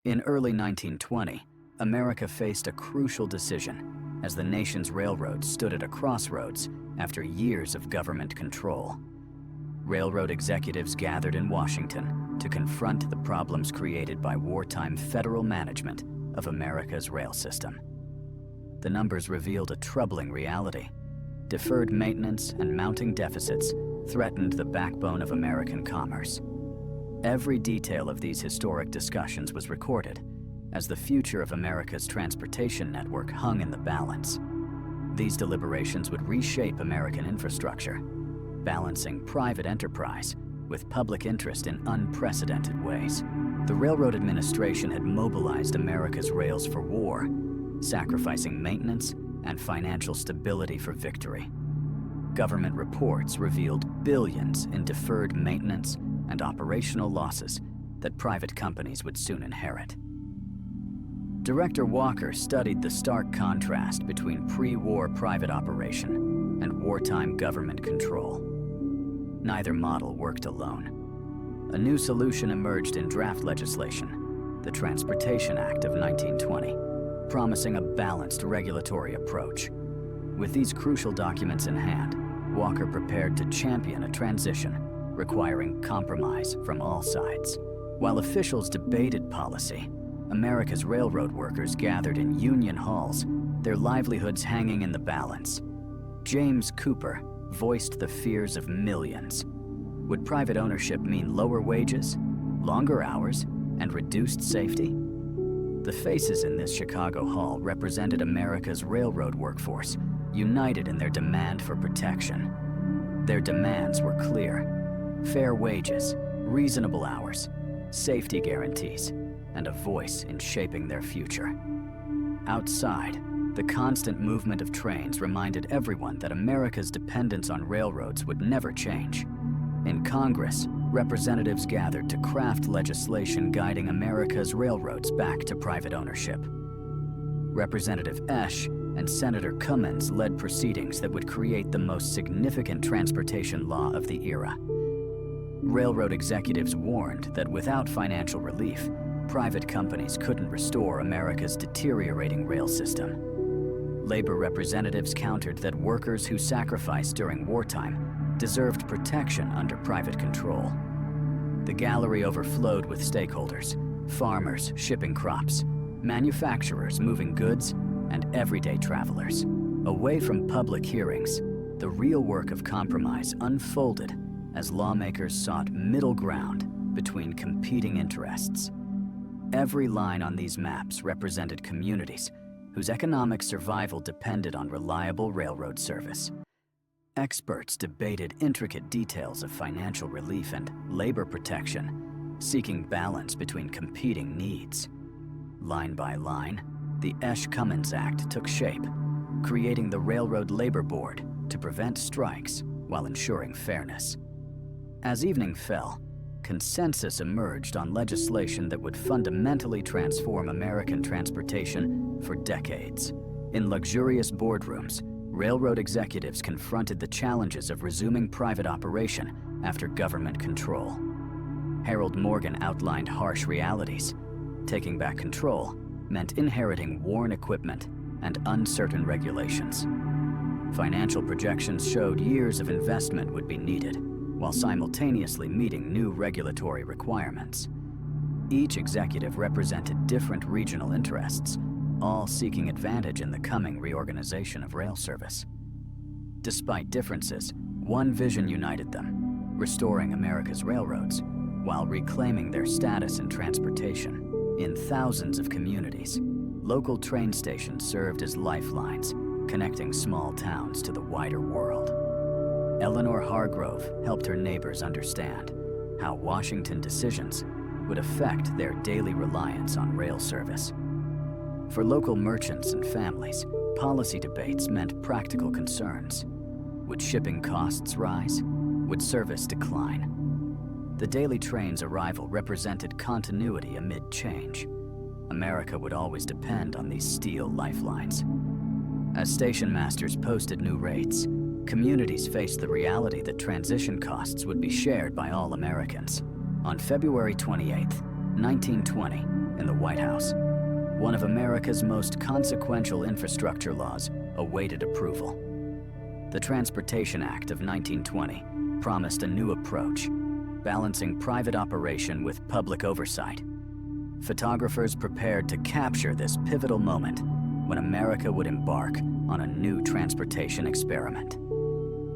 In early 1920, America faced a crucial decision as the nation's railroads stood at a crossroads after years of government control. Railroad executives gathered in Washington to confront the problems created by wartime federal management of America's rail system. The numbers revealed a troubling reality. Deferred maintenance and mounting deficits threatened the backbone of American commerce. Every detail of these historic discussions was recorded, as the future of America's transportation network hung in the balance. These deliberations would reshape American infrastructure, balancing private enterprise with public interest in unprecedented ways. The Railroad Administration had mobilized America's rails for war, sacrificing maintenance and financial stability for victory. Government reports revealed billions in deferred maintenance and operational losses that private companies would soon inherit. Director Walker studied the stark contrast between pre-war private operation and wartime government control. Neither model worked alone. A new solution emerged in draft legislation, the Transportation Act of 1920, promising a balanced regulatory approach. With these crucial documents in hand, Walker prepared to champion a transition requiring compromise from all sides. While officials debated policy, America's railroad workers gathered in union halls, their livelihoods hanging in the balance. James Cooper voiced the fears of millions. Would private ownership mean lower wages, longer hours, and reduced safety? The faces in this Chicago hall represented America's railroad workforce, united in their demand for protection. Their demands were clear: fair wages, reasonable hours, safety guarantees, and a voice in shaping their future. Outside, the constant movement of trains reminded everyone that America's dependence on railroads would never change. In Congress, representatives gathered to craft legislation guiding America's railroads back to private ownership. Representative Esch and Senator Cummins led proceedings that would create the most significant transportation law of the era. Railroad executives warned that without financial relief, private companies couldn't restore America's deteriorating rail system. Labor representatives countered that workers who sacrificed during wartime deserved protection under private control. The gallery overflowed with stakeholders: farmers shipping crops, manufacturers moving goods, and everyday travelers. Away from public hearings, the real work of compromise unfolded as lawmakers sought middle ground between competing interests. Every line on these maps represented communities whose economic survival depended on reliable railroad service. Experts debated intricate details of financial relief and labor protection, seeking balance between competing needs. Line by line, the Esch-Cummins Act took shape, creating the Railroad Labor Board to prevent strikes while ensuring fairness. As evening fell, consensus emerged on legislation that would fundamentally transform American transportation for decades. In luxurious boardrooms, railroad executives confronted the challenges of resuming private operation after government control. Harold Morgan outlined harsh realities. Taking back control meant inheriting worn equipment and uncertain regulations. Financial projections showed years of investment would be needed, while simultaneously meeting new regulatory requirements. Each executive represented different regional interests, all seeking advantage in the coming reorganization of rail service. Despite differences, one vision united them: restoring America's railroads while reclaiming their status in transportation. In thousands of communities, local train stations served as lifelines, connecting small towns to the wider world. Eleanor Hargrove helped her neighbors understand how Washington decisions would affect their daily reliance on rail service. For local merchants and families, policy debates meant practical concerns. Would shipping costs rise? Would service decline? The daily train's arrival represented continuity amid change. America would always depend on these steel lifelines. As station masters posted new rates, communities faced the reality that transition costs would be shared by all Americans. On February 28, 1920, in the White House. One of America's most consequential infrastructure laws awaited approval. The Transportation Act of 1920 promised a new approach, balancing private operation with public oversight. Photographers prepared to capture this pivotal moment when America would embark on a new transportation experiment.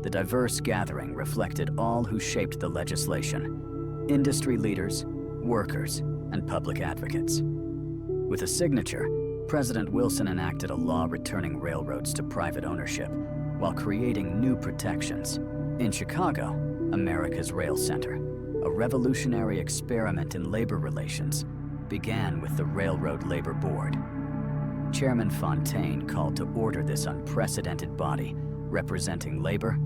The diverse gathering reflected all who shaped the legislation: industry leaders, workers, and public advocates. With a signature, President Wilson enacted a law returning railroads to private ownership while creating new protections. In Chicago, America's rail center, a revolutionary experiment in labor relations, began with the Railroad Labor Board. Chairman Fontaine called to order this unprecedented body representing labor,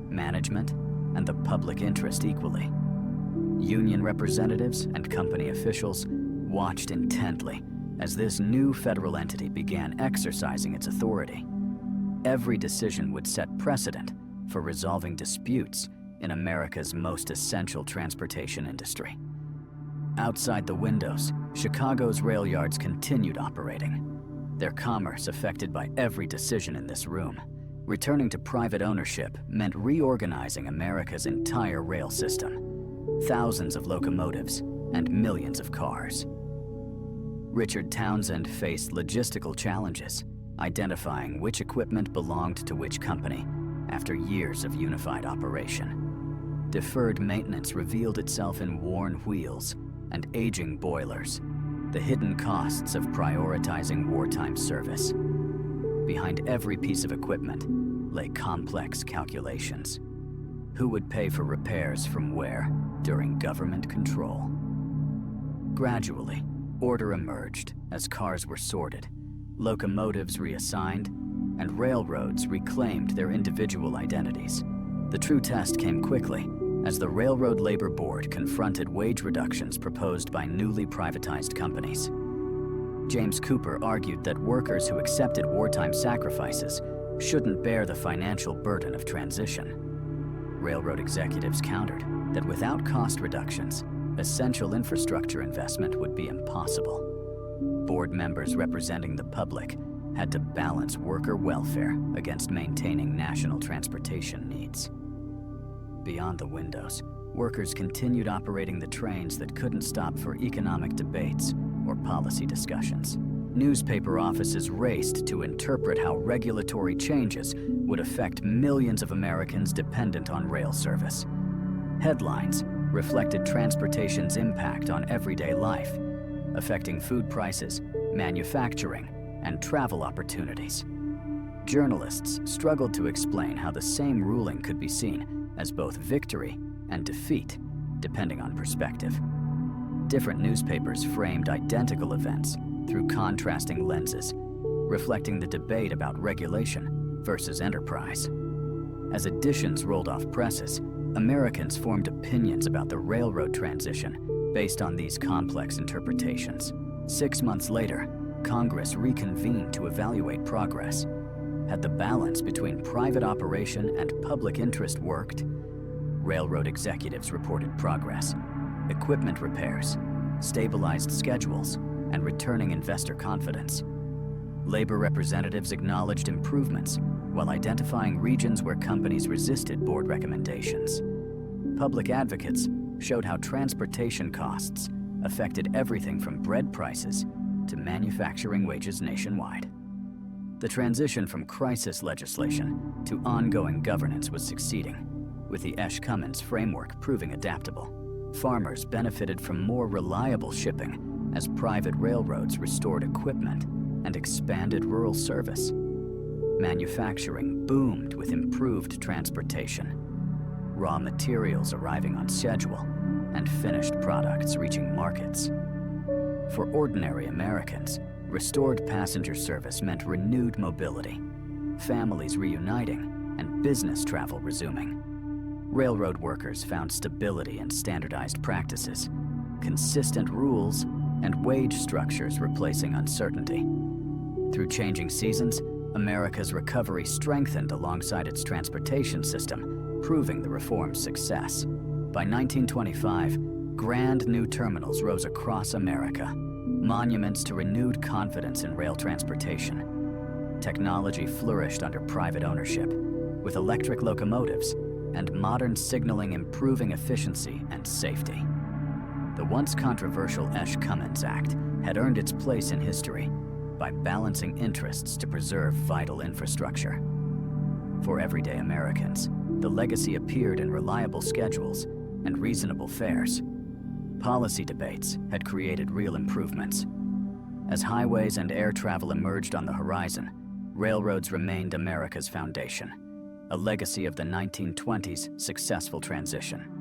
management, and the public interest equally. Union representatives and company officials watched intently as this new federal entity began exercising its authority. Every decision would set precedent for resolving disputes in America's most essential transportation industry. Outside the windows, Chicago's rail yards continued operating, their commerce affected by every decision in this room. Returning to private ownership meant reorganizing America's entire rail system. Thousands of locomotives and millions of cars. Richard Townsend faced logistical challenges, identifying which equipment belonged to which company after years of unified operation. Deferred maintenance revealed itself in worn wheels and aging boilers, the hidden costs of prioritizing wartime service. Behind every piece of equipment lay complex calculations. Who would pay for repairs from where during government control? Gradually, order emerged as cars were sorted, locomotives reassigned, and railroads reclaimed their individual identities. The true test came quickly as the Railroad Labor Board confronted wage reductions proposed by newly privatized companies. James Cooper argued that workers who accepted wartime sacrifices shouldn't bear the financial burden of transition. Railroad executives countered that without cost reductions, essential infrastructure investment would be impossible. Board members representing the public had to balance worker welfare against maintaining national transportation needs. Beyond the windows, workers continued operating the trains that couldn't stop for economic debates or policy discussions. Newspaper offices raced to interpret how regulatory changes would affect millions of Americans dependent on rail service. Headlines reflected transportation's impact on everyday life, affecting food prices, manufacturing, and travel opportunities. Journalists struggled to explain how the same ruling could be seen as both victory and defeat, depending on perspective. Different newspapers framed identical events through contrasting lenses, reflecting the debate about regulation versus enterprise. As editions rolled off presses, Americans formed opinions about the railroad transition based on these complex interpretations. 6 months later, Congress reconvened to evaluate progress. Had the balance between private operation and public interest worked? Railroad executives reported progress: equipment repairs, stabilized schedules, and returning investor confidence. Labor representatives acknowledged improvements while identifying regions where companies resisted board recommendations. Public advocates showed how transportation costs affected everything from bread prices to manufacturing wages nationwide. The transition from crisis legislation to ongoing governance was succeeding, with the Esch-Cummins framework proving adaptable. Farmers benefited from more reliable shipping as private railroads restored equipment and expanded rural service. Manufacturing boomed with improved transportation, raw materials arriving on schedule, and finished products reaching markets. For ordinary Americans, restored passenger service meant renewed mobility, families reuniting, and business travel resuming. Railroad workers found stability in standardized practices, consistent rules, and wage structures replacing uncertainty. Through changing seasons, America's recovery strengthened alongside its transportation system, proving the reform's success. By 1925, Grand new terminals rose across America, monuments to renewed confidence in rail transportation. Technology flourished under private ownership, with electric locomotives and modern signaling improving efficiency and safety. The once controversial Esch-Cummins Act had earned its place in history by balancing interests to preserve vital infrastructure. For everyday Americans, the legacy appeared in reliable schedules and reasonable fares. Policy debates had created real improvements. As highways and air travel emerged on the horizon, railroads remained America's foundation, a legacy of the 1920s successful transition.